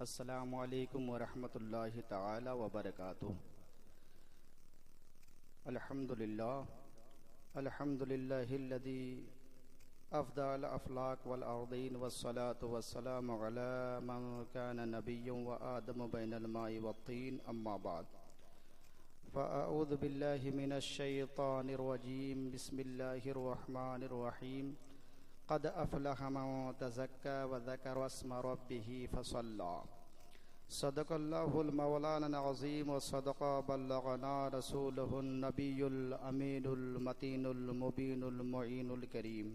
अस्सलामु अलैकुम वरहमतुल्लाहि तआला वबरकातुहू। अल्हम्दुलिल्लाहिल्लज़ी अफ़दल अफ़लाक वल अर्दीन वस्सलातु वस्सलामु अला मन कान नबिय्यन व आदम बैनल माइ वत्तीन अम्मा बाद फ़अऊज़ु बिल्लाहि मिनश शैतानिर रजीम बिस्मिल्लाहिर रहमानिर रहीम क़द अफ़लह मन तज़क्का व ज़करा अस्म रब्बिही फ़सल्ला। सदक़ल्लाहुल मौलाना अज़ीम व सदक़ा बल्लगना रसूलुहुन नबियुल अमीनुल मतीनुल मुबीनुल मुईनुल करीम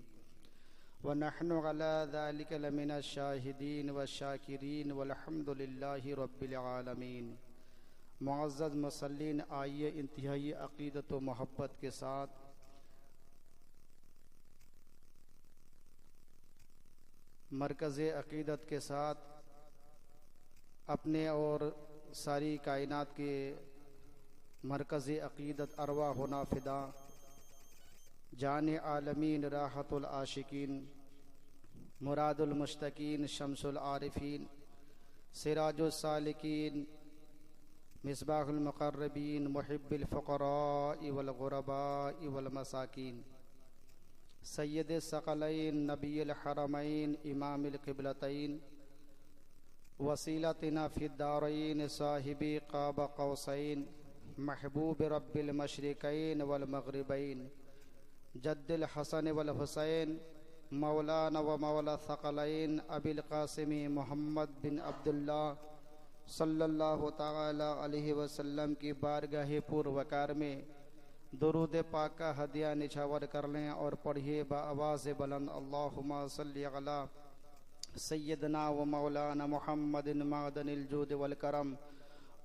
व नहनु अला ज़ालिका लमिनश शाहिदीन व शाकिरीन वल्हम्दुलिल्लाहि रब्बिल आलमीन। मुअज़्ज़ज़ मुसल्लीन, आइए इंतहाई अक़ीदत व मोहब्बत के साथ मरकज़ अक़ीदत के साथ अपने और सारी कायनात के मरकज़ अक़ीदत अरवा होना फ़िदा, जान आलमीन, राहतुल आशिकीन, मुरादुल मुश्तकीन, शम्सुल आरिफीन, सिराजुल सालिकीन, मिसबाहुल मुक़र्रबीन, मुहिब्बिल फ़ुक़राइ वल ग़ुरबाइ वल मसाकीन, सय्यद सकलैन, नबील हरमैन, इमामिल क़िबलतैन, वसीलतना फ़िद्दारैन, साहिबी क़ाब क़ौसैन, महबूब रब्बिल मशरिक़ैन वल मग़रिबैन, जद्दिल हसन वल हुसैन, मौलाना व मौला सकलैन, अबिल क़ासिम मुहम्मद बिन अब्दुल्लाह सल्लल्लाहु तआला अलैहि वसल्लम की बारगाह पुरवकार में दुरूद पाक का हदिया निछावर कर लें और पढ़िए बाआवाज़ बुलंद अल्लाहुम्मा सल्लि अला सय्यदना व मौलाना मुहम्मदिन मादनिल जूद वल करम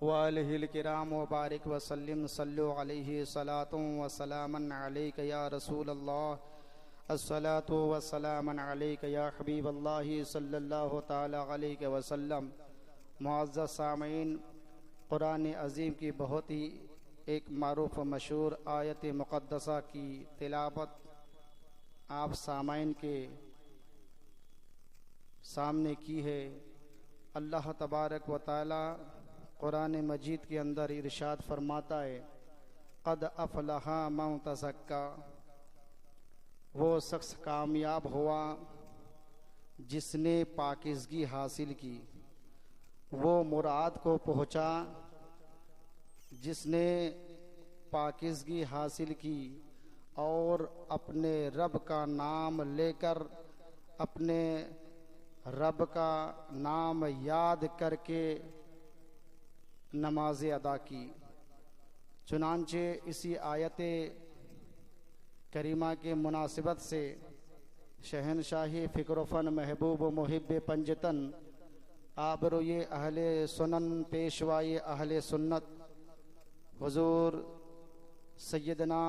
व आलिहिल किराम व बारिक व सल्लिम सल्लु अलैहि सलातुन व सलामन अलैका या रसूल अल्लाह, अस्सलातु व सलामन अलैका या हबीबल्लाह सल्लल्लाहु तआला अलैहि वसल्लम। मुअज़्ज़ज़ सामीन, कुरान अज़ीम की बहुत ही एक मारूफ मशहूर आयत मुक़द्दसा की तिलावत आप सामीन के सामने की है। अल्लाह तबारक व तआला कुरान मजीद के अंदर इरशाद फरमाता है, क़द अफ़लहा मन तज़क्का, वो शख्स कामयाब हुआ जिसने पाकीज़गी हासिल की, वो मुराद को पहुँचा जिसने पाकीज़गी हासिल की और अपने रब का नाम लेकर, अपने रब का नाम याद करके नमाज़ अदा की। चुनांचे इसी आयत करीमा के मुनासिबत से शहनशाही फ़िक्र-ओ-फ़न, महबूब मुहिब पंजतन, आबरूए अहले सुनन, पेशवाए अहले सुन्नत हुज़ूर सैयदना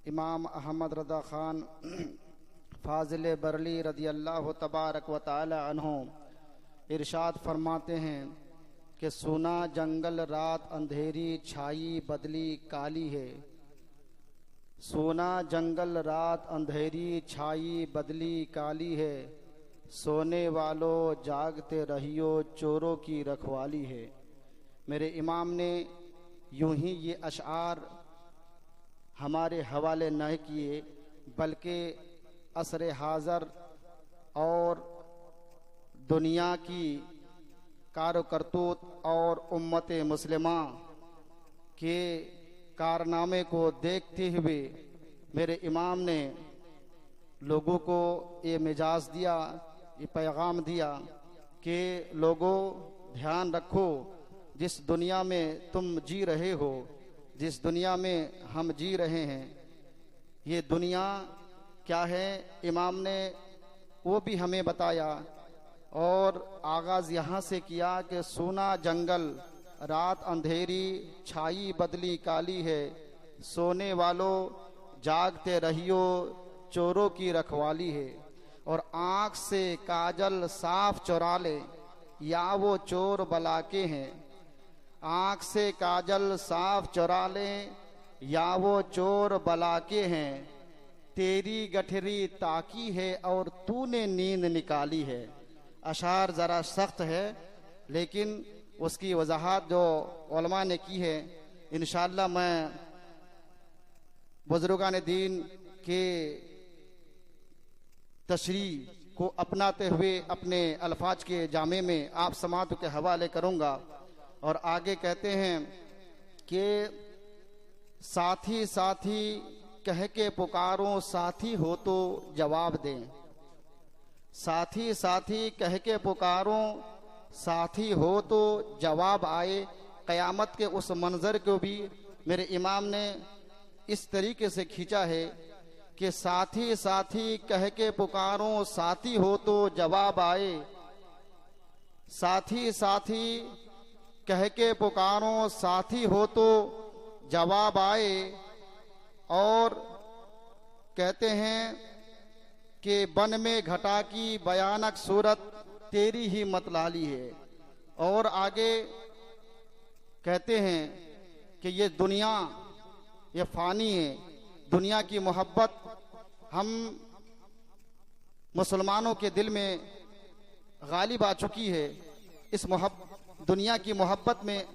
इमाम अहमद रज़ा ख़ान फ़ाज़िल बरली रज़ी अल्लाह तबारक व तआला अन्हु इरशाद फरमाते हैं कि सुना जंगल रात अंधेरी छाई बदली काली है, सोना जंगल रात अंधेरी छाई बदली काली है, सोने वालों जागते रहियो चोरों की रखवाली है। मेरे इमाम ने यूं ही ये अशआर हमारे हवाले न किए बल्कि असर हाज़र और दुनिया की कारकरतूत और उम्मत मुस्लिमा के कारनामे को देखते हुए मेरे इमाम ने लोगों को ये मिजाज दिया, ये पैगाम दिया कि लोगों ध्यान रखो, जिस दुनिया में तुम जी रहे हो, जिस दुनिया में हम जी रहे हैं, ये दुनिया क्या है, इमाम ने वो भी हमें बताया और आगाज़ यहाँ से किया कि सोना जंगल रात अंधेरी छाई बदली काली है, सोने वालों जागते रहियो चोरों की रखवाली है। और आँख से काजल साफ चुरा ले या वो चोर बलाके हैं, आँख से काजल साफ चुरा ले या वो चोर बलाके हैं, तेरी गठरी ताकी है और तूने नींद निकाली है। अशार ज़रा सख्त है, लेकिन उसकी वजाहत जो उलमा ने की है, इंशाअल्लाह मैं बुजुर्गान दीन के तशरीह को अपनाते हुए अपने अल्फाज के जामे में आप समात के हवाले करूंगा। और आगे कहते हैं कि साथी साथी कह के पुकारो, साथी हो तो जवाब दें। साथी साथी कह के पुकारो, साथी हो तो जवाब आए। क़यामत के उस मंजर को भी मेरे इमाम ने इस तरीके से खींचा है कि साथी साथी कह के पुकारो, साथी हो तो जवाब आए। साथी साथी कह के पुकारो, साथी हो तो जवाब आए। और कहते हैं कि बन में घटा की भयानक सूरत, तेरी ही मतलाली है। और आगे कहते हैं कि ये दुनिया ये फानी है, दुनिया की मोहब्बत हम मुसलमानों के दिल में गालिब आ चुकी है। इस दुनिया की मोहब्बत में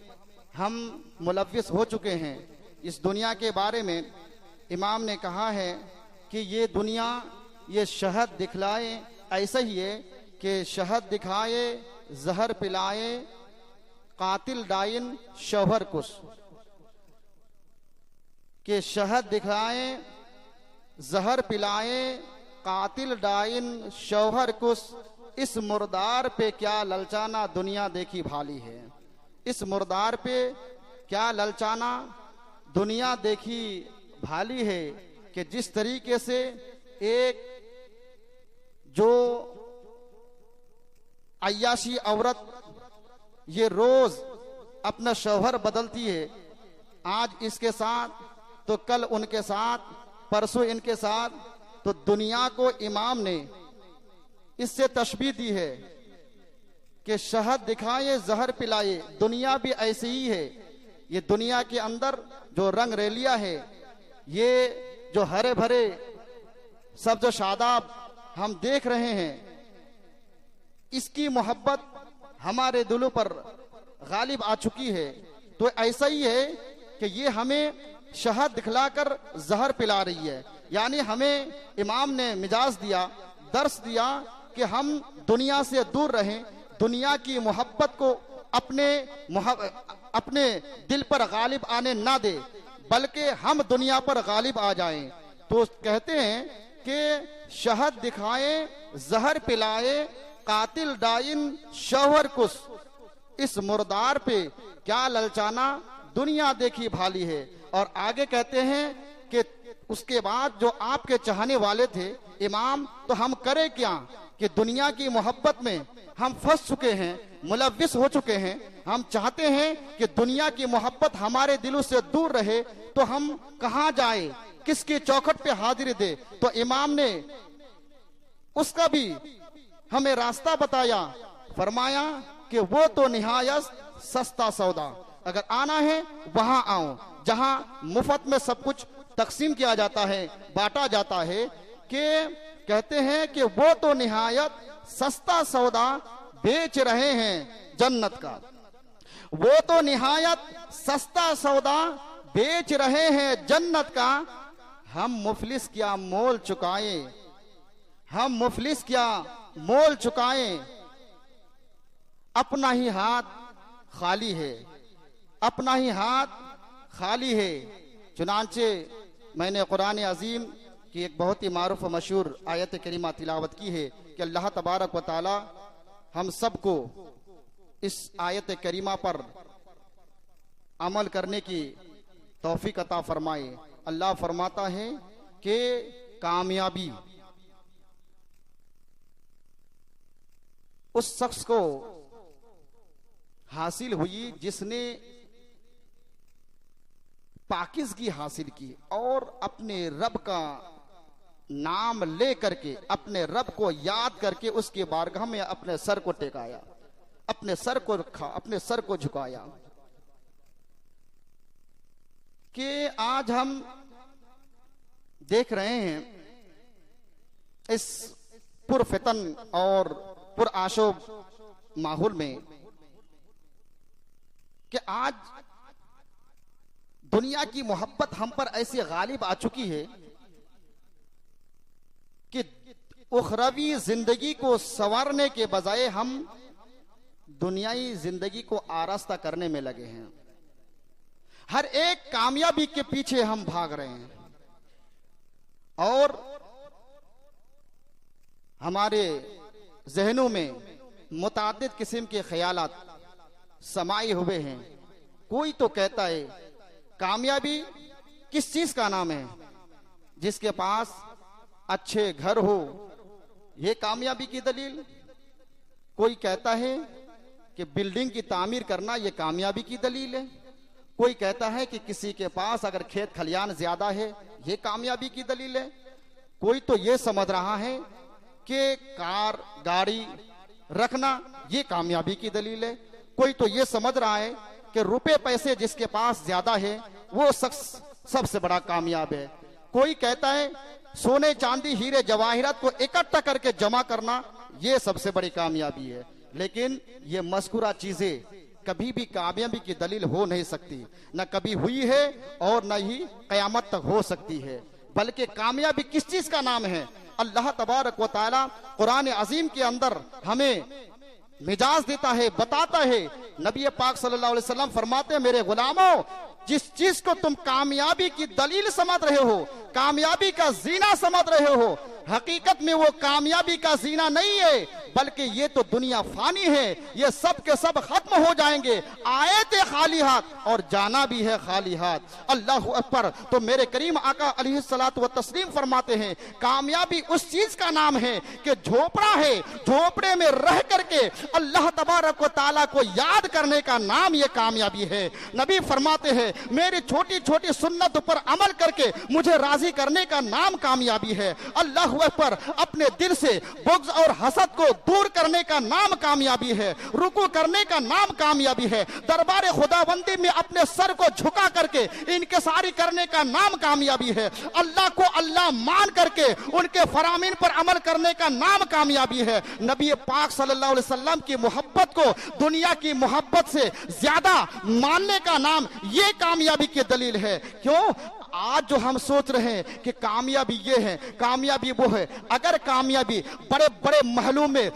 हम मुलव्विस हो चुके हैं। इस दुनिया के बारे में इमाम ने कहा है कि ये दुनिया ये शहद दिखलाए, ऐसा ही है कि शहद दिखाए, जहर पिलाए, कातिल डाइन शौहर कुश। के शहद दिखाए, जहर पिलाए, कातिल डाइन शौहर कुश। इस मुर्दार पे क्या ललचाना, दुनिया देखी भाली है। इस मुर्दार पे क्या ललचाना, दुनिया देखी भाली है। कि जिस तरीके से एक जो अय्याशी औरत ये रोज अपना शौहर बदलती है, आज इसके साथ तो कल उनके साथ, परसों इनके साथ, तो दुनिया को इमाम ने इससे तशबीह दी है कि शहद दिखाए, जहर पिलाए। दुनिया भी ऐसी ही है। ये दुनिया के अंदर जो रंग रेलिया है, ये जो हरे भरे सब जो शादाब हम देख रहे हैं, इसकी मोहब्बत हमारे दिलों पर गालिब आ चुकी है। तो ऐसा ही है कि ये हमें शहद दिखलाकर जहर पिला रही है। यानी हमें इमाम ने मिजाज दिया, दर्स दिया कि हम दुनिया से दूर रहें, दुनिया की मोहब्बत को अपने दिल पर गालिब आने ना दे, बल्कि हम दुनिया पर गालिब आ जाएं। तो कहते हैं कि शहद दिखाए, जहर पिलाए, कातिल डाइन शौहर कुश। इस मुर्दार पे क्या ललचाना, दुनिया देखी भाली है। और आगे कहते हैं कि उसके बाद जो आपके चाहने वाले थे इमाम, तो हम करें क्या कि दुनिया की मोहब्बत में हम फंस चुके हैं, मुलव्विस हो चुके हैं। हम चाहते हैं कि दुनिया की मोहब्बत हमारे दिलों से दूर रहे, तो हम कहां जाए, किसकी चौखट पे हाजिरी दे। तो इमाम ने उसका भी हमें रास्ता बताया, फरमाया कि वो तो निहायत सस्ता सौदा, अगर आना है वहां आओ, जहां मुफ्त में सब कुछ तकसीम किया जाता है, बांटा जाता है। कि कहते हैं कि वो तो निहायत सस्ता सौदा बेच रहे हैं जन्नत का। वो तो निहायत सस्ता सौदा बेच रहे हैं जन्नत का। हम मुफलिस क्या मोल चुकाए, हम मुफलिस क्या मोल चुकाए, अपना ही हाथ खाली है, अपना ही हाथ खाली है। चुनांचे मैंने कुरान अजीम की एक बहुत ही मारूफ मशहूर आयत करीमा तिलावत की है कि अल्लाह तबारक व ताला हम सबको इस आयत करीमा पर अमल करने की तौफीक अता फरमाए। अल्लाह फरमाता है कि कामयाबी उस शख्स को हासिल हुई जिसने पाकिज़गी हासिल की और अपने रब का नाम ले करके, अपने रब को याद करके उसके बारगाह में अपने सर को टेकाया, अपने सर को रखा, अपने सर को झुकाया। कि आज हम देख रहे हैं इस पुरफितन और पुरआशो माहौल में कि आज दुनिया की मोहब्बत हम पर ऐसी गालिब आ चुकी है कि उखरवी जिंदगी को संवारने के बजाय हम दुनियाई जिंदगी को आरास्ता करने में लगे हैं। हर एक कामयाबी के पीछे हम भाग रहे हैं और हमारे जहनों में मुतादिद किस्म के ख्यालात समाये हुए हैं। कोई तो कहता है कामयाबी किस चीज का नाम है? जिसके पास अच्छे घर हो, यह कामयाबी की दलील। कोई कहता है कि बिल्डिंग की तामीर करना यह कामयाबी की दलील है। कोई कहता है कि किसी के पास अगर खेत खलियान ज्यादा है, यह कामयाबी की दलील है। कोई तो यह समझ रहा है कि कार गाड़ी रखना यह कामयाबी की दलील है। कोई तो यह समझ रहा है कि रुपए पैसे जिसके पास ज्यादा है वो शख्स सबसे बड़ा कामयाब है। कोई कहता है सोने चांदी हीरे जवाहिरात को इकट्ठा करके जमा करना यह सबसे बड़ी कामयाबी है। लेकिन ये मज़कूरा चीजें कभी भी कामयाबी की दलील हो नहीं सकती, न कभी हुई है और न ही कयामत तक हो सकती है। बल्कि कामयाबी किस चीज का नाम है? अल्लाह तबारक व तआला कुरान अजीम के अंदर हमें मिजाज देता है, बताता है। नबी पाक सल्लल्लाहु अलैहि वसल्लम फरमाते हैं, मेरे गुलामों, जिस चीज को तुम कामयाबी की दलील समझ रहे हो, कामयाबी का जीना समझ रहे हो, हकीकत में वो कामयाबी का जीना नहीं है, बल्कि ये तो दुनिया फानी है। ये सब के सब खत्म हो जाएंगे। आए थे खाली हाथ और जाना भी है खाली हाथ। अल्लाह अकबर। तो मेरे करीम आका अलैहिस्सलातु व तस्लीम फरमाते हैं, कामयाबी उस चीज का नाम है कि झोपड़ा है, झोपड़े में रह करके अल्लाह तबारक व तआला को याद करने का नाम ये कामयाबी है। नबी फरमाते हैं, मेरी छोटी छोटी सुन्नत पर अमल करके मुझे राजी करने का नाम कामयाबी है। अल्लाह अकबर। अपने दिल से बुग़्ज़ और हसद को दूर करने का नाम कामयाबी है। रुकू करने का नाम कामयाबी है। दरबार खुदाबंदी में अपने सर को झुका करके इनकिसारी करने का नाम कामयाबी है। अल्लाह को अल्लाह मान करके उनके फरामीन पर अमल करने का नाम कामयाबी है। नबी पाक सल्लल्लाहु अलैहि वसल्लम की मोहब्बत को दुनिया की मोहब्बत से ज्यादा मानने का नाम ये कामयाबी की दलील है। क्यों? आज जो हम सोच रहे हैं कि कामयाबी ये है, कामयाबी वो है, अगर कामयाबी बड़े बड़े महलों में,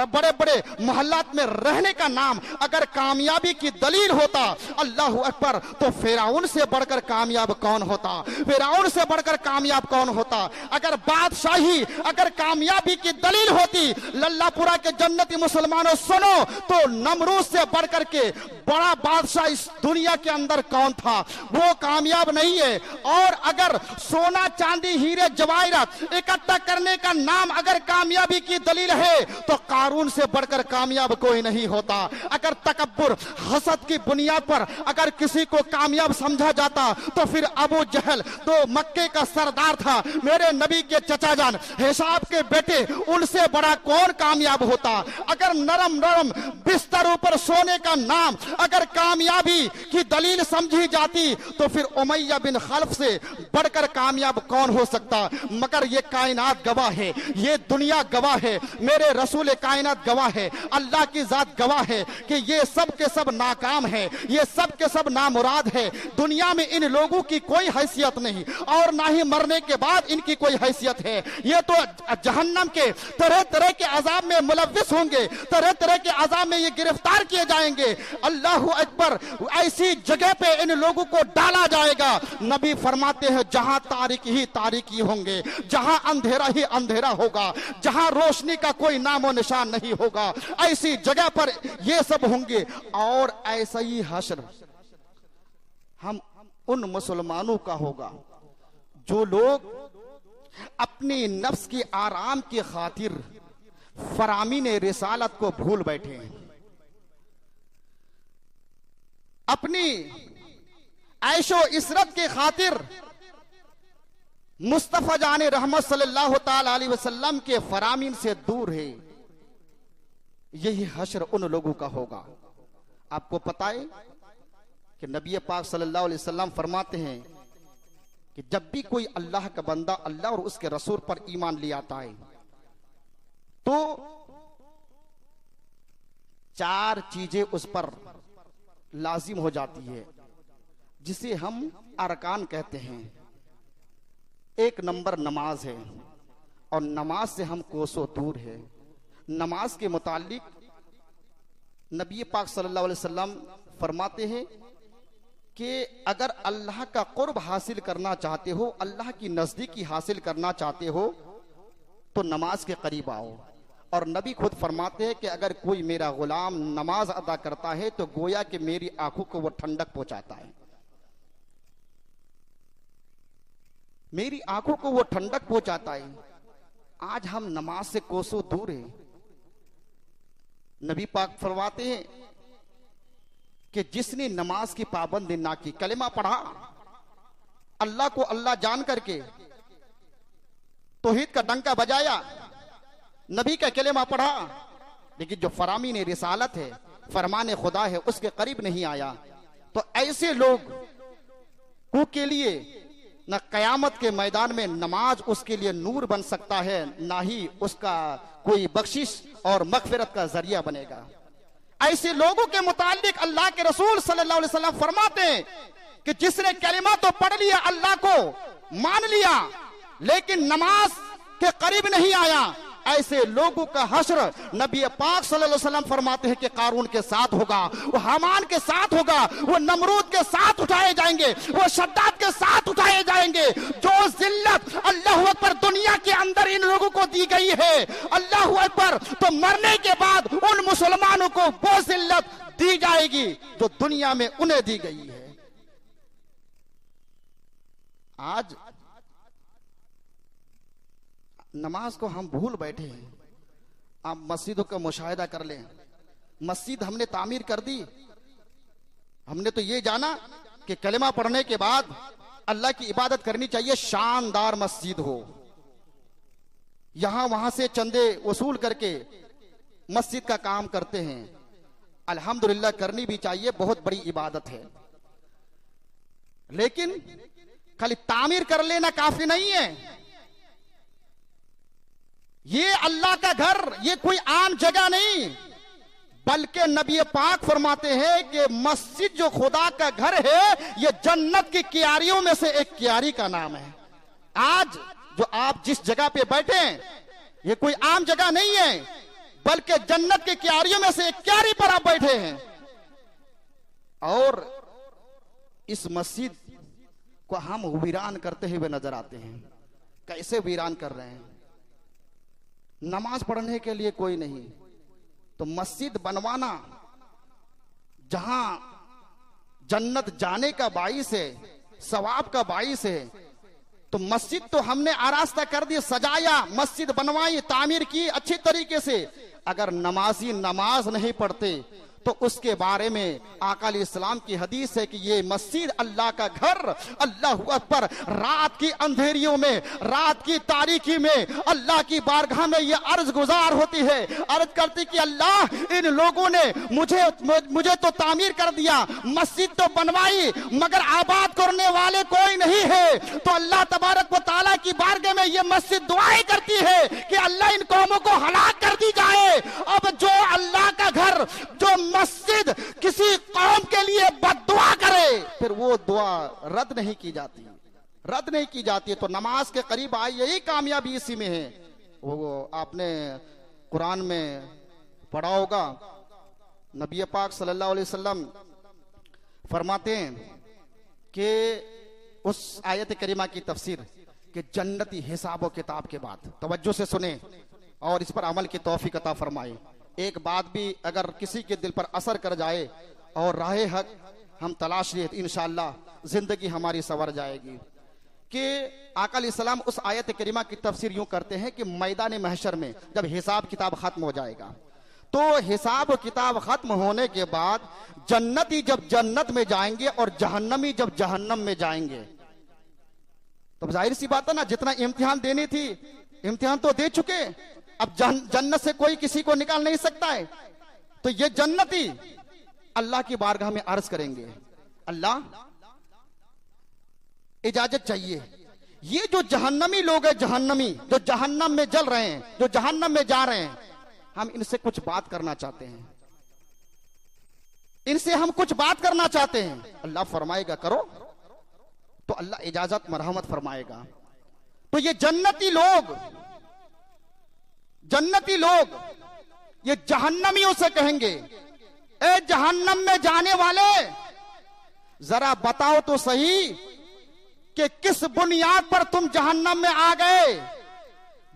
बड़े बड़े मोहल्लात में रहने का नाम अगर कामयाबी की दलील होता, अल्लाह अकबर, तो फिरौन से बढ़कर कामयाब कौन होता? फिरौन से बढ़कर कामयाब कौन होता? अगर बादशाही अगर कामयाबी की दलील होती, लल्लापुरा के जन्नती मुसलमानों सुनो, तो नमरूद से बढ़कर के बड़ा बादशाह इस दुनिया के अंदर कौन था? वो कामयाब नहीं है। और अगर सोना चांदी हीरे जवाहिरात इकट्ठा करने का नाम अगर कामयाबी की दलील है, तो कारून से बढ़कर कामयाब कोई नहीं होता। अगर तकब्बुर हसद की बुनियाद पर अगर किसी को कामयाब समझा जाता, तो फिर अबू जहल तो मक्के का सरदार था, मेरे नबी के चचा जान हिसाब के बेटे, उनसे बड़ा कौन कामयाब होता? अगर नरम नरम बिस्तरों पर सोने का नाम अगर कामयाबी की दलील समझी जाती, तो फिर उमैया बिन खल्फ से बढ़कर कामयाब कौन हो सकता? मगर ये कायनात गवाह है, ये दुनिया गवाह है, मेरे रसूल कायनात गवाह है, अल्लाह की जात गवाह है कि ये सब के सब नाकाम है, ये सब के सब नामुराद है। दुनिया में इन लोगों की कोई हैसियत नहीं और ना ही मरने के बाद इनकी कोई हैसियत है। ये तो जहन्नम के तरह तरह के अजाब में मुलव्विस होंगे, तरह तरह के अजाब में ये गिरफ्तार किए जाएंगे। अल्लाह अकबर। ऐसी जगह पे इन लोगों को डाला जाएगा। नबी फरमाते हैं, जहां तारीक ही तारीकी होंगे, जहां अंधेरा ही अंधेरा होगा, जहां रोशनी का कोई नामो निशान नहीं होगा, ऐसी जगह पर ये सब होंगे। और ऐसा ही हश्र हम उन मुसलमानों का होगा जो लोग अपनी नफ्स की आराम की खातिर फरामीन रिसालत को भूल बैठे हैं, अपनी ऐशो इशरत की खातिर मुस्तफा जाने रहमत सल्लल्लाहु ताला अलैहि वसल्लम के फरामीन से दूर है। यही हश्र उन लोगों का होगा। आपको पता है कि नबी पाक सल्लल्लाहु अलैहि वसल्लम फरमाते हैं कि जब भी कोई अल्लाह का बंदा अल्लाह और उसके रसूल पर ईमान ले आता है, तो 4 चीजें उस पर लाजिम हो जाती है, जिसे हम अरकान कहते हैं। 1 नंबर नमाज है, और नमाज से हम कोसों दूर है। नमाज के मुतालिक नबी पाक सल्लल्लाहु अलैहि वसल्लम फरमाते हैं कि अगर अल्लाह का कुर्ब हासिल करना चाहते हो, अल्लाह की नजदीकी हासिल करना चाहते हो, तो नमाज के करीब आओ। और नबी खुद फरमाते हैं कि अगर कोई मेरा गुलाम नमाज अदा करता है तो गोया कि मेरी आंखों को वो ठंडक पहुंचाता है, मेरी आंखों को वो ठंडक पहुंचाता है। आज हम नमाज से कोसों दूर हैं। नबी पाक फरमाते हैं कि जिसने नमाज की पाबंदी ना की, कलेमा पढ़ा, अल्लाह को अल्लाह जान करके तौहीद का डंका बजाया, नबी का कलेमा पढ़ा, लेकिन जो फरामीन रिसालत है, फरमान खुदा है, उसके करीब नहीं आया, तो ऐसे लोग को के लिए न कयामत के मैदान में नमाज उसके लिए नूर बन सकता है, ना ही उसका कोई बख्शिश और मगफिरत का जरिया बनेगा। ऐसे लोगों के मुतालिक अल्लाह के रसूल सल्लल्लाहु अलैहि वसल्लम फरमाते हैं कि जिसने कलिमा तो पढ़ लिया, अल्लाह को मान लिया, लेकिन नमाज के करीब नहीं आया, ऐसे लोगों का हश्र नबी पाक सल्लल्लाहु अलैहि वसल्लम फरमाते हैं कि कारून के साथ होगा, वो हामान के साथ होगा, वो नमरूद के साथ उठाए जाएंगे, वो शद्दाद के साथ उठाए जाएंगे। जो जिल्लत अल्लाह अकबर दुनिया के अंदर इन लोगों को दी गई है, अल्लाह अकबर, तो मरने के बाद उन मुसलमानों को वो जिल्लत दी जाएगी जो दुनिया में उन्हें दी गई है। आज नमाज को हम भूल बैठे हैं। आप मस्जिदों का मुशाहिदा कर लें, मस्जिद हमने तामीर कर दी, हमने तो ये जाना कि कलिमा पढ़ने के बाद अल्लाह की इबादत करनी चाहिए, शानदार मस्जिद हो, यहां वहां से चंदे वसूल करके मस्जिद का काम करते हैं। अल्हम्दुलिल्लाह करनी भी चाहिए, बहुत बड़ी इबादत है, लेकिन खाली तामीर कर लेना काफी नहीं है। ये अल्लाह का घर, ये कोई आम जगह नहीं, बल्कि नबी पाक फरमाते हैं कि मस्जिद जो खुदा का घर है, ये जन्नत की क्यारियों में से एक क्यारी का नाम है। आज जो आप जिस जगह पे बैठे हैं, ये कोई आम जगह नहीं है, बल्कि जन्नत की क्यारियों में से एक क्यारी पर आप बैठे हैं। और इस मस्जिद को हम वीरान करते हुए नजर आते हैं। कैसे वीरान कर रहे हैं? नमाज पढ़ने के लिए कोई नहीं, तो मस्जिद बनवाना जहां जन्नत जाने का बाइस है, सवाब का बाइस है, तो मस्जिद तो हमने आरास्ता कर दी, सजाया, मस्जिद बनवाई, तामीर की अच्छी तरीके से। अगर नमाजी नमाज नहीं पढ़ते तो उसके बारे में आका अलैहिस्सलाम की हदीस है कि ये मस्जिद अल्लाह का घर, अल्लाहु अकबर, रात की अंधेरियों में, रात की तारीकी में अल्लाह की बारगाह में ये अर्ज गुजार होती है, अर्ज करती कि अल्लाह, इन लोगों ने मुझे तो तामीर कर दिया, मस्जिद तो बनवाई, मगर आबाद करने वाले कोई नहीं है। तो अल्लाह तबारक व तआला की बारगाह में ये मस्जिद दुआएं करती है कि अल्लाह इन कौमों को हलाक कर दी जाए। अब जो अल्लाह का घर, जो मस्जिद किसी कौम के लिए बद्दुआ करे, फिर वो दुआ रद्द नहीं की जाती, रद्द नहीं की जाती। तो नमाज के करीब आई, यही कामयाबी इसी में है। वो आपने कुरान में पढ़ा होगा, नबी पाक सल्लल्लाहु अलैहि वसल्लम फरमाते हैं कि उस आयत करीमा की तफसीर कि जन्नती हिसाब व किताब के बाद, तवज्जो से सुने और इस पर अमल की तौफीक अता फरमाए। एक बात भी अगर किसी के दिल पर असर कर जाए और राहे हक हम तलाश लिए, इंशाअल्लाह जिंदगी हमारी संवर जाएगी। कि आका अलैहिस्सलाम उस आयत करीमा की तफसीर यूं करते हैं कि मैदान महशर में जब हिसाब किताब खत्म हो जाएगा, तो हिसाब किताब खत्म होने के बाद जन्नती जब जन्नत में जाएंगे और जहन्नमी जब जहन्नम में जाएंगे, तो जाहिर सी बात है ना, जितना इम्तिहान देनी थी इम्तिहान तो दे चुके, अब जन्नत से कोई किसी को निकाल नहीं सकता है। तो ये जन्नती अल्लाह की बारगाह में अर्ज करेंगे, अल्लाह इजाजत चाहिए, ये जो जहन्नमी लोग हैं, जहन्नमी जो जहन्नम में जल रहे हैं, जो जहन्नम में जा रहे हैं, हम इनसे कुछ बात करना चाहते हैं। इनसे हम कुछ बात करना चाहते हैं। अल्लाह फरमाएगा करो, तो अल्लाह इजाजत मरहमत फरमाएगा। तो ये जन्नती लोग ये जहन्नमियों से कहेंगे, ए जहन्नम में जाने वाले, जरा बताओ तो सही कि किस बुनियाद पर तुम जहन्नम में आ गए,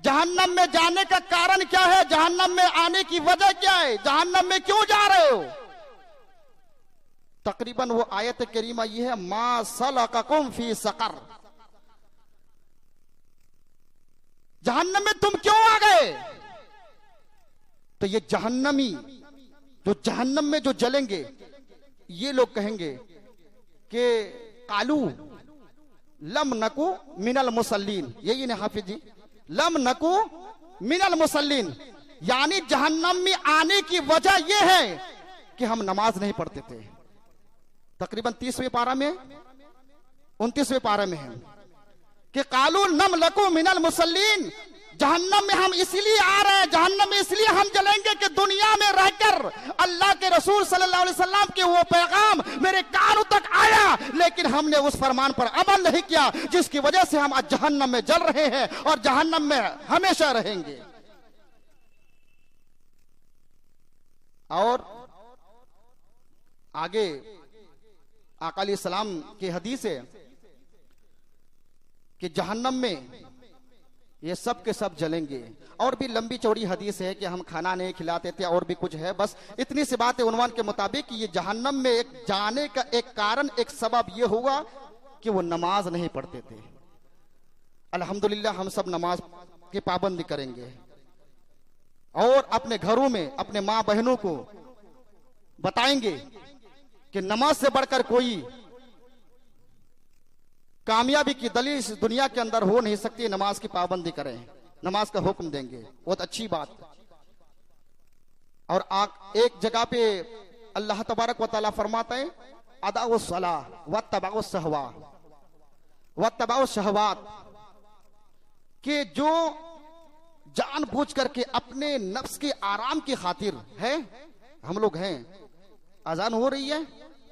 जहन्नम में जाने का कारण क्या है, जहन्नम में आने की वजह क्या है, जहन्नम में क्यों जा रहे हो। तकरीबन वो आयत करीमा ये है, मा सलककुम फी सकर, जहन्नम में तुम क्यों आ गए। तो ये जहन्नमी जो जहन्नम में जो जलेंगे, ये लोग कहेंगे कि कालू लम नकु मिनल मुसल्लीन, यही ना हाफिज जी, लम नकु मिनल मुसल्लीन, यानी जहन्नम में आने की वजह यह है कि हम नमाज नहीं पढ़ते थे। तकरीबन 30वें पारा में 29वें पारा में है कि कालू नम लकु मिनल मुसल्लीन, जहन्नम में हम इसलिए आ रहे हैं, जहन्नम में इसलिए हम जलेंगे कि दुनिया में रहकर अल्लाह के रसूल सल्लल्लाहु अलैहि वसल्लम के वो पैगाम मेरे कानों तक आया, लेकिन हमने उस फरमान पर अमल नहीं किया, जिसकी वजह से हम आज जहन्नम में जल रहे हैं और जहन्नम में हमेशा रहेंगे। और आगे आका अलैहिस्सलाम की हदीस है कि जहन्नम में ये सब के सब जलेंगे। और भी लंबी चौड़ी हदीस है कि हम खाना नहीं खिलाते थे, और भी कुछ है, बस इतनी सी बात है उन्वान के मुताबिक कि ये जहन्नम में एक जाने का एक कारण, एक सबब ये हुआ कि वो नमाज नहीं पढ़ते थे। अल्हम्दुलिल्लाह हम सब नमाज की पाबंदी करेंगे और अपने घरों में अपने माँ बहनों को बताएंगे कि नमाज से बढ़कर कोई कामयाबी की दलील इस दुनिया के अंदर हो नहीं सकती। नमाज की पाबंदी करें, नमाज का हुक्म देंगे, बहुत अच्छी बात। और एक जगह पे अल्लाह तबारक व तआला फरमाता है, अदाउ सलाह व तबाउ सहवा व तबाउ शहवात, कि जो जानबूझ करके अपने नफ्स के आराम की खातिर है, हम लोग हैं, अजान हो रही है,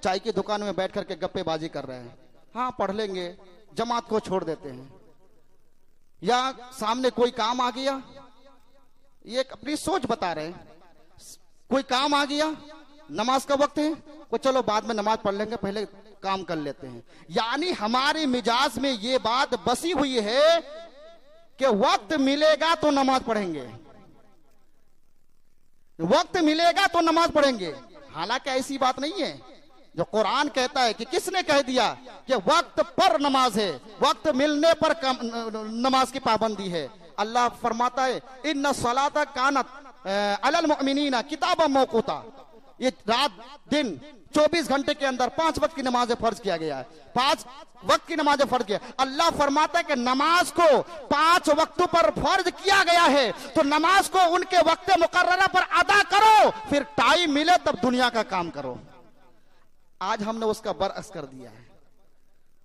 चाय की दुकान में बैठ करके गप्पेबाजी कर रहे हैं, हाँ पढ़ लेंगे, जमात को छोड़ देते हैं, या सामने कोई काम आ गया, ये अपनी सोच बता रहे हैं, कोई काम आ गया, नमाज का वक्त है, वो चलो बाद में नमाज पढ़ लेंगे, पहले काम कर लेते हैं। यानी हमारे मिजाज में ये बात बसी हुई है कि वक्त मिलेगा तो नमाज पढ़ेंगे, वक्त मिलेगा तो नमाज पढ़ेंगे। हालांकि ऐसी बात नहीं है। जो कुरान कहता है कि किसने कह दिया कि वक्त पर नमाज है, वक्त मिलने पर नमाज की पाबंदी है। अल्लाह फरमाता है, इन्ना सलाता कानत अलल मुमिनीना किताबा मौकूता, ये रात दिन 24 घंटे के अंदर 5 वक्त की नमाज फर्ज किया गया है, 5 वक्त की नमाज फर्ज किया। अल्लाह फरमाता है कि नमाज को 5 वक्तों पर फर्ज किया गया है, तो नमाज को उनके वक्त मुकर्ररा पर अदा करो, फिर टाइम मिले तब दुनिया का काम करो। आज हमने उसका बरअक्स कर दिया है,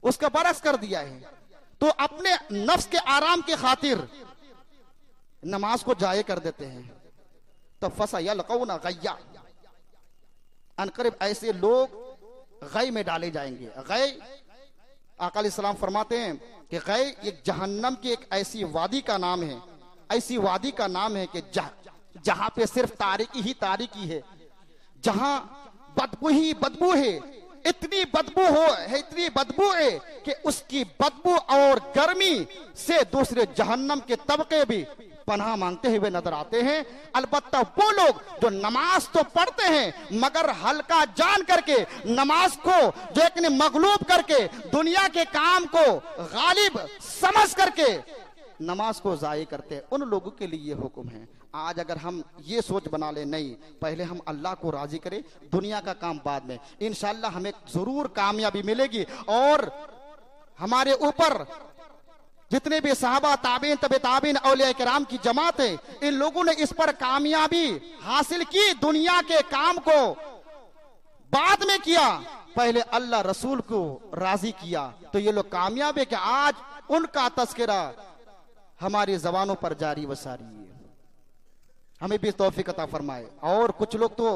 उसका बरअक्स कर दिया है। तो अपने नफ्स के आराम की खातिर नमाज को जाये कर देते हैं। तो फसा यलकौना गय्या, अनकरीब ऐसे लोग गय में डाले जाएंगे। गय, आका अलैहिस्सलाम फरमाते हैं कि गय एक जहन्नम की एक ऐसी वादी का नाम है, ऐसी वादी का नाम है कि जहां पे सिर्फ तारीकी ही तारीकी है, जहां बदबू ही बदबू है, इतनी बदबू है, इतनी बदबू है कि उसकी बदबू और गर्मी से दूसरे जहन्नम के तबके भी पनाह मांगते हुए नजर आते हैं। अलबत्ता वो लोग जो नमाज तो पढ़ते हैं मगर हल्का जान करके, नमाज को जो एक ने मगलूब करके, दुनिया के काम को गालिब समझ करके नमाज को जाये करते हैं, उन लोगों के लिए ये हुक्म है। आज अगर हम ये सोच बना ले, नहीं पहले हम अल्लाह को राजी करें, दुनिया का काम बाद में, इंशाअल्लाह हमें जरूर कामयाबी मिलेगी। और हमारे ऊपर जितने भी सहाबा, ताबीन, तबे ताबीन, औलिया किराम की जमात है, इन लोगों ने इस पर कामयाबी हासिल की। दुनिया के काम को बाद में किया, पहले अल्लाह रसूल को राजी किया, तो ये लोग कामयाब है कि आज उनका तस्करा हमारी जबानों पर जारी व सारी है। हमें भी तौफीक अता फरमाए। और कुछ लोग तो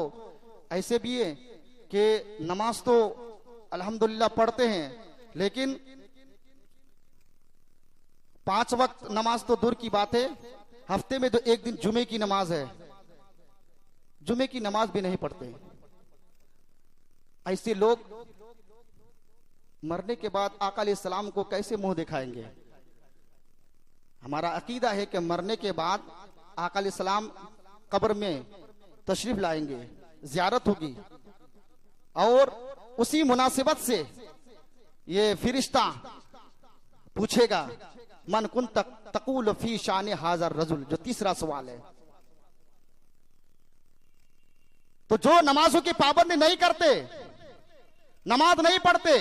ऐसे भी है कि नमाज तो अल्हम्दुलिल्लाह पढ़ते हैं, लेकिन 5 वक्त नमाज तो दूर की बात है, हफ्ते में तो एक दिन जुमे की नमाज है, जुमे की नमाज भी नहीं पढ़ते। ऐसे लोग मरने के बाद आका अलैहिस्सलाम को कैसे मुंह दिखाएंगे? हमारा अकीदा है कि मरने के बाद आका अलैहिस्सलाम कब्र में तशरीफ लाएंगे, ज़ियारत होगी, और उसी मुनासिबत से ये फिरिश्ता पूछेगा मन कुन तकूल फी शान हाज़र रजुल, जो तीसरा सवाल है। तो जो नमाजों की पाबंदी नहीं करते, नमाज नहीं पढ़ते,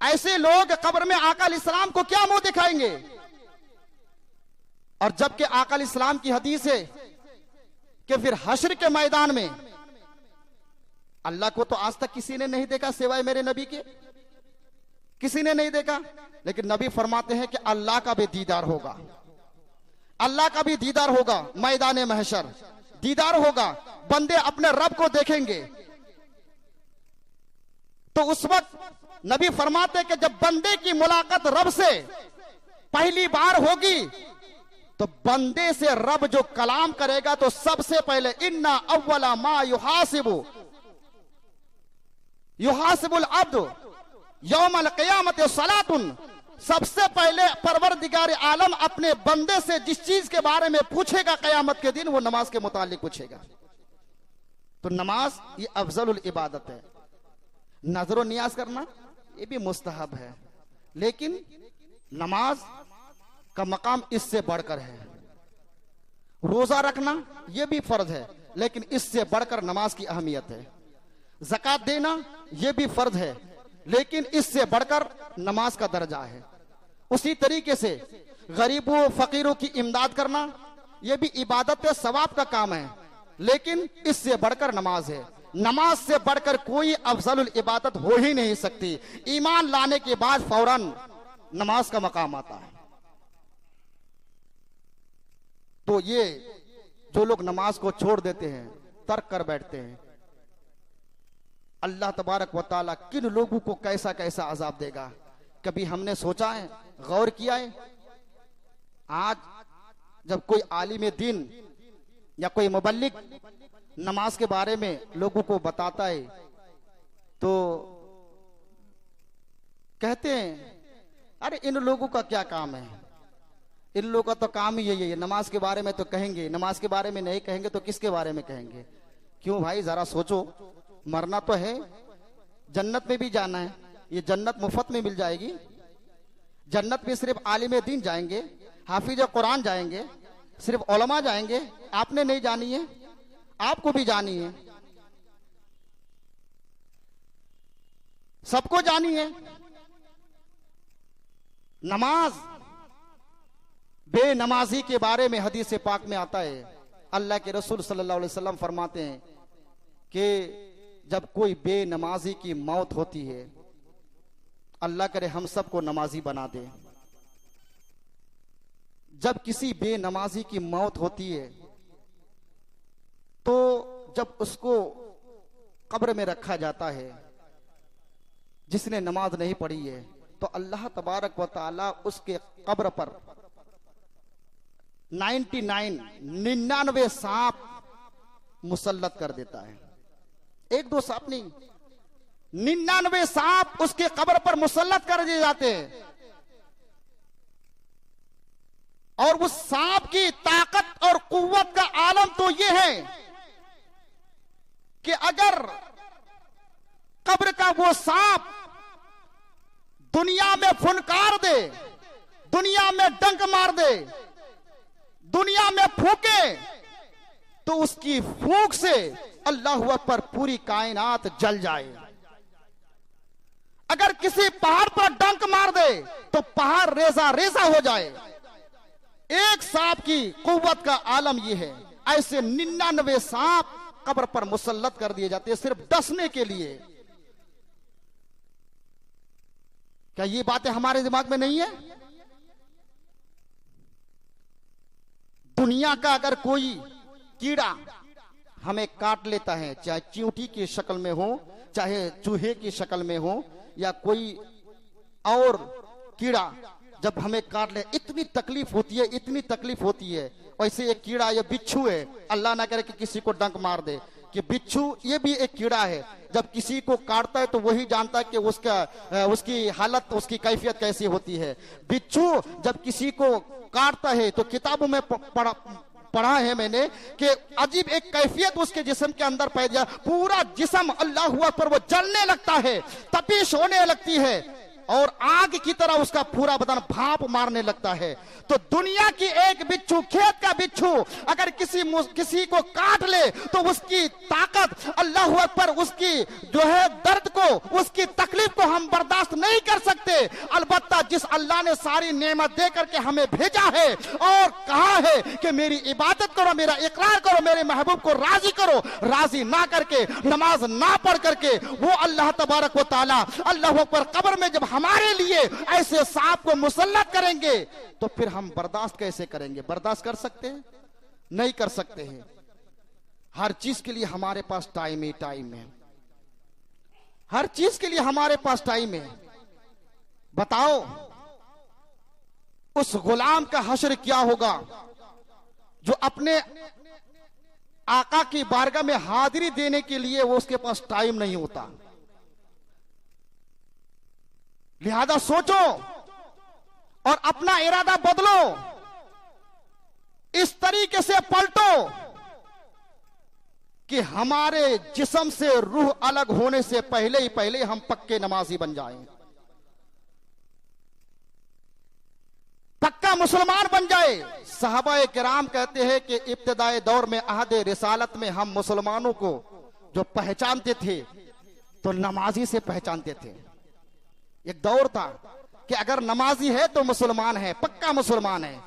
ऐसे लोग कब्र में आका अलैहिस्सलाम को क्या मुंह दिखाएंगे? और जबकि आका अलैहिस्सलाम की हदीस है कि फिर हश्र के मैदान में अल्लाह को तो आज तक किसी ने नहीं देखा सिवाय मेरे नबी के, किसी ने नहीं देखा, लेकिन नबी फरमाते हैं कि अल्लाह का भी दीदार होगा, अल्लाह का भी दीदार होगा, मैदान महशर दीदार होगा, बंदे अपने रब को देखेंगे। तो उस वक्त नबी फरमाते हैं कि जब बंदे की मुलाकात रब से पहली बार होगी, तो बंदे से रब जो कलाम करेगा, तो सबसे पहले इन्ना अव्वला मा युहासिबुल अब्द यौमल क़ियामत सलातुन, सबसे पहले परवरदिगार आलम अपने बंदे से जिस चीज के बारे में पूछेगा कयामत के दिन, वो नमाज के मुतालिक पूछेगा। तो नमाज ये अफजलुल इबादत है। नजरो नियाज करना ये भी मुस्तहब है, लेकिन नमाज का मकाम इससे बढ़कर है। रोजा रखना यह भी फर्ज है, लेकिन इससे बढ़कर नमाज की अहमियत है। ज़कात देना यह भी फर्ज है, लेकिन इससे बढ़कर नमाज का दर्जा है। उसी तरीके से गरीबों फकीरों की इमदाद करना यह भी इबादत है, सवाब का काम है, लेकिन इससे बढ़कर नमाज है। नमाज से बढ़कर कोई अफजलुल इबादत हो ही नहीं सकती। ईमान लाने के बाद फौरन नमाज का मकाम आता है। तो ये जो लोग नमाज को छोड़ देते हैं, तर्क कर बैठते हैं, अल्लाह तबारक व तआला किन लोगों को कैसा कैसा अजाब देगा, कभी हमने सोचा है, गौर किया है? आज जब कोई आलिम दीन या कोई मुबल्लिग नमाज के बारे में लोगों को बताता है, तो कहते हैं अरे इन लोगों का क्या काम है, इन लोगों का तो काम ही यही है, नमाज के बारे में तो कहेंगे, नमाज के बारे में नहीं कहेंगे तो किसके बारे में कहेंगे? क्यों भाई, जरा सोचो, मरना तो है, जन्नत में भी जाना है, ये जन्नत मुफ्त में मिल जाएगी? जन्नत में सिर्फ आलिम दीन जाएंगे, हाफिज कुरान जाएंगे, सिर्फ उलमा जाएंगे? आपने नहीं जानी है, आपको भी जानी है, सबको जानी है। नमाज बेनमाजी के बारे में हदीस पाक में आता है, अल्लाह के रसूल सल्लल्लाहु अलैहि वसल्लम फरमाते हैं कि जब कोई बेनमाजी की मौत होती है, अल्लाह करे हम सबको नमाजी बना दे। जब किसी बेनमाजी की मौत होती है, तो जब उसको कब्र में रखा जाता है, जिसने नमाज नहीं पढ़ी है, तो अल्लाह तबारक व तआला उसके कब्र पर 99 सांप मुसल्लत कर देता है। 1-2 सांप नहीं, 99 सांप उसके कब्र पर मुसल्लत कर दिए जाते हैं। और उस सांप की ताकत और कुव्वत का आलम तो यह है कि अगर कब्र का वो सांप दुनिया में फुनकार दे, दुनिया में डंक मार दे, दुनिया में फूके, तो उसकी फूंक से अल्लाह अकबर पूरी कायनात जल जाए। अगर किसी पहाड़ पर डंक मार दे तो पहाड़ रेजा रेजा हो जाए। एक सांप की कुव्वत का आलम यह है। ऐसे 99 सांप कब्र पर मुसल्लत कर दिए जाते हैं सिर्फ डसने के लिए। क्या ये बातें हमारे दिमाग में नहीं है? दुनिया का अगर कोई कीड़ा हमें काट लेता है, चाहे चींटी की शक्ल में हो, चाहे चूहे की शक्ल में हो, या कोई और कीड़ा जब हमें काट ले इतनी तकलीफ होती है, इतनी तकलीफ होती है। वैसे एक कीड़ा या बिच्छू है, अल्लाह ना करे कि किसी को डंक मार दे, कि बिच्छू ये भी एक कीड़ा है, जब किसी को काटता है तो वही जानता है कि उसकी हालत, उसकी कैफियत कैसी होती है। बिच्छू जब किसी को काटता है तो किताबों में पढ़ा है मैंने कि अजीब एक कैफियत उसके जिस्म के अंदर पैदा, पूरा जिस्म अल्लाह हुआ पर वो जलने लगता है, तपिश होने लगती है और आग की तरह उसका पूरा बदन भाप मारने लगता है। तो दुनिया की एक बिच्छू, खेत का बिच्छू अगर किसी को काट ले तो उसकी ताकत, अल्लाह अकबर, उसकी जो है दर्द को, उसकी तकलीफ को हम बर्दाश्त नहीं कर सकते। अलबत्ता जिस अल्लाह ने सारी नेमत दे करके हमें भेजा है और कहा है कि मेरी इबादत करो, मेरा इकरार करो, मेरे महबूब को राजी करो, राजी ना करके, नमाज ना पढ़ करके, वो अल्लाह तबारक व तआला अल्लाह अकबर कब्र में जब हमारे लिए ऐसे सांप को मुसल्लत करेंगे तो फिर हम बर्दाश्त कैसे करेंगे? बर्दाश्त कर सकते हैं? नहीं कर सकते हैं। हर चीज के लिए हमारे पास टाइम ही टाइम है, हर चीज के लिए हमारे पास टाइम है। बताओ उस गुलाम का हश्र क्या होगा जो अपने आका की बारगाह में हाजिरी देने के लिए वो उसके पास टाइम नहीं होता। लिहाजा सोचो और अपना इरादा बदलो, इस तरीके से पलटो कि हमारे जिस्म से रूह अलग होने से पहले ही पहले हम पक्के नमाजी बन जाएं, पक्का मुसलमान बन जाए। सहाबाए किराम कहते हैं कि इब्तिदाई दौर में अहद रिसालत में हम मुसलमानों को जो पहचानते थे तो नमाजी से पहचानते थे। एक दौर था कि अगर नमाजी है तो मुसलमान है, पक्का मुसलमान है,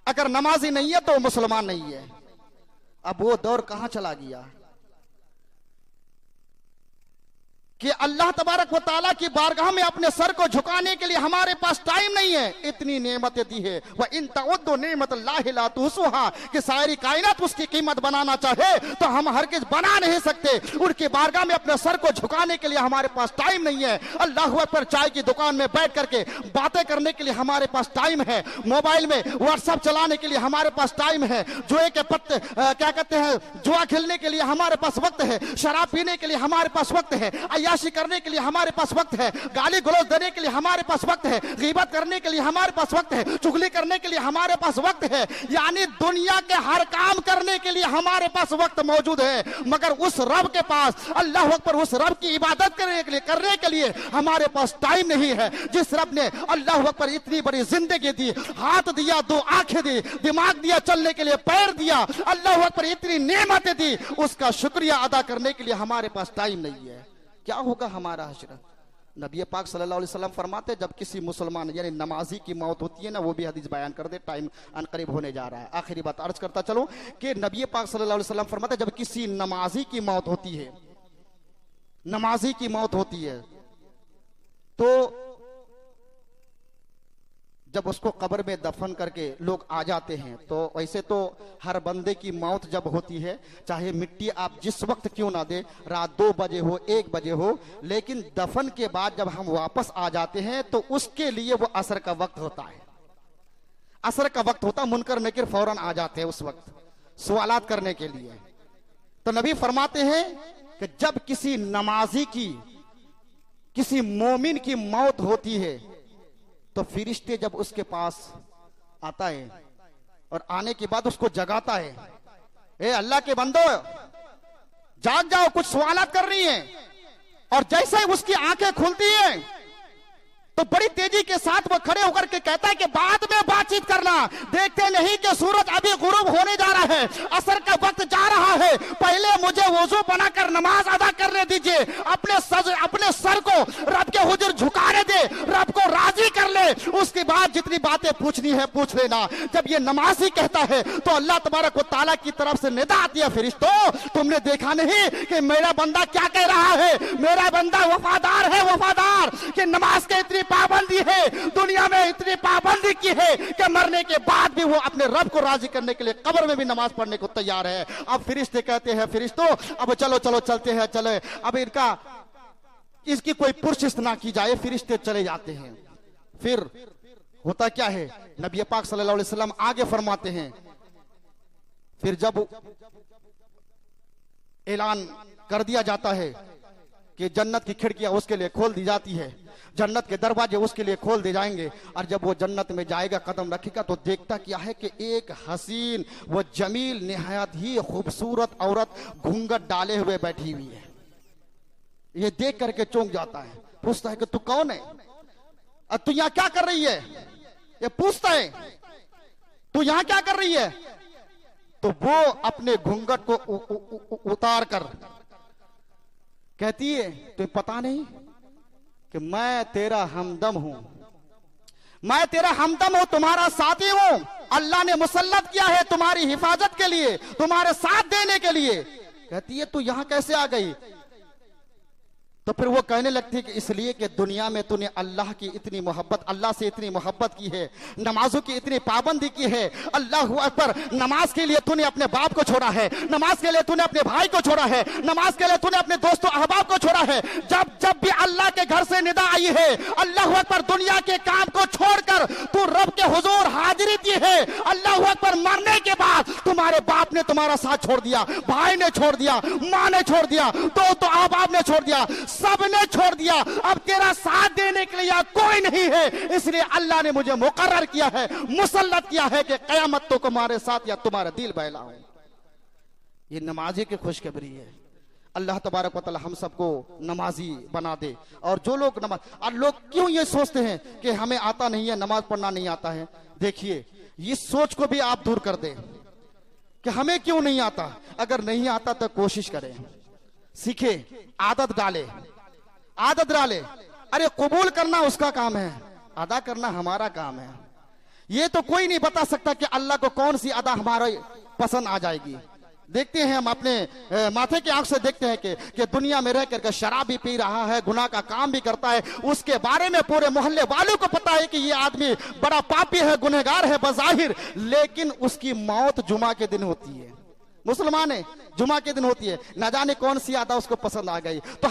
अगर नमाजी नहीं है तो मुसलमान नहीं है। अब वो दौर कहां चला गया कि अल्लाह तबारक व तआला की बारगाह में अपने सर को झुकाने के लिए हमारे पास टाइम नहीं है। इतनी नेमतें दी है, वह इन तउद्दु नेमतल्लाहि ला तुहसूहा, कि सारी कायनात उसकी कीमत बनाना चाहे तो हम हरगिज़ बना नहीं सकते। उनकी बारगाह में अपने सर को झुकाने के लिए हमारे पास टाइम नहीं है। अल्लाह अकबर, चाय की दुकान में बैठ करके बातें करने के लिए हमारे पास टाइम है, मोबाइल में व्हाट्सएप चलाने के लिए हमारे पास टाइम है, जुए के पत्ते क्या कहते हैं, जुआ खेलने के लिए हमारे पास वक्त है, शराब पीने के लिए हमारे पास वक्त है, अय्याशी करने के लिए हमारे पास वक्त है, गाली गलौज देने के लिए हमारे पास वक्त है, गीबत करने के लिए हमारे पास वक्त है, चुगली करने के लिए हमारे पास वक्त है। यानी दुनिया के हर काम करने के लिए हमारे पास वक्त मौजूद है, मगर उस रब के पास, अल्लाह अकबर, उस रब की इबादत करने के लिए हमारे पास टाइम नहीं है। जिस रब ने अल्लाह अकबर इतनी बड़ी जिंदगी दी, हाथ दिया, दो आंखें दी, दिमाग दिया, चलने के लिए पैर दिया, अल्लाह अकबर इतनी नेमतें दी, उसका शुक्रिया अदा करने के लिए हमारे पास टाइम नहीं है। क्या होगा हमारा हश्र? नबी पाक सल्लल्लाहु अलैहि वसल्लम फरमाते जब किसी मुसलमान यानी नमाजी की मौत होती है ना, वो भी हदीस बयान कर दे, टाइम अनकरीब होने जा रहा है। आखिरी बात अर्ज करता चलो कि नबी पाक सल्लल्लाहु अलैहि वसल्लम फरमाते जब किसी नमाजी की मौत होती है, नमाजी की मौत होती है तो जब उसको कब्र में दफन करके लोग आ जाते हैं, तो वैसे तो हर बंदे की मौत जब होती है, चाहे मिट्टी आप जिस वक्त क्यों ना दे, रात 2 बजे हो, 1 बजे हो, लेकिन दफन के बाद जब हम वापस आ जाते हैं तो उसके लिए वो असर का वक्त होता है, असर का वक्त होता, मुनकर नकीर फौरन आ जाते हैं उस वक्त सवालात करने के लिए। तो नबी फरमाते हैं कि जब किसी नमाजी की, किसी मोमिन की मौत होती है तो फिरिश्ते जब उसके पास आता है और आने के बाद उसको जगाता है, ए अल्लाह के बंदो जाग जाओ, कुछ सवालात कर रही हैं। और जैसे ही उसकी आंखें खुलती हैं तो बड़ी तेजी के साथ वो खड़े होकर के कहता है कि बाद में बातचीत करना, देखते नहीं कि सूरज अभी गुरूब होने जा रहा है, असर का वक्त जा रहा है, पहले मुझे वुजू बनाकर नमाज अदा करने दीजिए, अपने सर को रब के हुजूर झुकाने दे, रब को राजी कर ले, उसके बाद जितनी बातें पूछनी है पूछ लेना। जब ये नमाजी कहता है तो अल्लाह तबारक व तआला की तरफ से निदा आती है, फरिश्तों तुमने देखा नहीं कि मेरा बंदा क्या कह रहा है, मेरा बंदा वफादार है, वफादार यार कि नमाज के इतनी पाबंदी है, दुनिया में इतनी पाबंदी की है कि मरने के बाद भी वो अपने रब को राजी करने के लिए कब्र में भी नमाज पढ़ने को तैयार है। अब फरिश्ते कहते हैं, फरिश्तों अब चलो चलो चलते हैं, चले अब इसकी कोई पुरस्कार ना की जाए, फरिश्ते चले जाते हैं। फिर होता क्या है, नबी पाक सल्लल्लाहु अलैहि वसल्लम आगे फरमाते हैं, फिर जब ऐलान कर दिया जाता है कि जन्नत की खिड़कियां उसके लिए खोल दी जाती है, जन्नत के दरवाजे उसके लिए खोल दिए जाएंगे, और जब वो जन्नत में जाएगा, कदम रखेगा, तो देखता क्या है कि एक हसीन वो जमील निहायत ही खूबसूरत औरत घूंघट डाले हुए बैठी हुई है। ये देख करके चौंक जाता है, पूछता है कि तू कौन है, और तू यहां क्या कर रही है? ये पूछता है तू यहां क्या कर रही है? तो वो अपने घूंघट को उतार कर कहती है, तुम्हें पता नहीं कि मैं तेरा हमदम हूं, मैं तेरा हमदम हूं, तुम्हारा साथी हूं। अल्लाह ने मुसल्लत किया है तुम्हारी हिफाजत के लिए, तुम्हारे साथ देने के लिए। कहती है तू यहां कैसे आ गई? तो फिर वो कहने लगती है कि इसलिए कि दुनिया में तूने अल्लाह की इतनी मोहब्बत, अल्लाह से इतनी मोहब्बत की है, नमाजों की इतनी पाबंदी की है, अल्लाह अकबर, नमाज के लिए तूने अपने बाप को छोड़ा है, नमाज के लिए तूने अपने भाई को छोड़ा है, नमाज के लिए तूने अपने दोस्तों अहबाब को छोड़ा है। जब भी अल्लाह के घर से निदा आई है, अल्लाह अकबर, दुनिया के काम को छोड़कर तू रब के हुजूर हाजिरी दी है। अल्लाह अकबर, मरने के बाद तुम्हारे बाप ने तुम्हारा साथ छोड़ दिया, भाई ने छोड़ दिया, माँ ने छोड़ दिया, तो अहबाब ने छोड़ दिया, सबने छोड़ दिया। अब तेरा साथ देने के लिए कोई नहीं है, इसलिए अल्लाह ने मुझे मुकर्रर किया है, मुसल्लत किया है कि कयामत तो तुम्हारे साथ या तुम्हारा दिल बहलाऊं। ये नमाजी की खुशखबरी है। अल्लाह तबारक व तआला हम सबको नमाजी बना दे। और जो लोग नमाज, और लोग क्यों ये सोचते हैं कि हमें आता नहीं है, नमाज पढ़ना नहीं आता है, देखिए इस सोच को भी आप दूर कर दें कि हमें क्यों नहीं आता। अगर नहीं आता तो कोशिश करें, सीखे, आदत डाले, आदत डाले। अरे कबूल करना उसका काम है, अदा करना हमारा काम है। ये तो कोई नहीं बता सकता कि अल्लाह को कौन सी अदा हमारे पसंद आ जाएगी। देखते हैं हम अपने माथे की आंख से देखते हैं कि दुनिया में रह करके शराब भी पी रहा है, गुनाह का काम भी करता है, उसके बारे में पूरे मोहल्ले वालों को पता है कि ये आदमी बड़ा पापी है, गुनहगार है बज़ाहिर, लेकिन उसकी मौत जुमा के दिन होती है। मुसलमान है, जुमा के दिन होती है, न जाने कौन सी अदा उसको पसंद आ गई। तो हम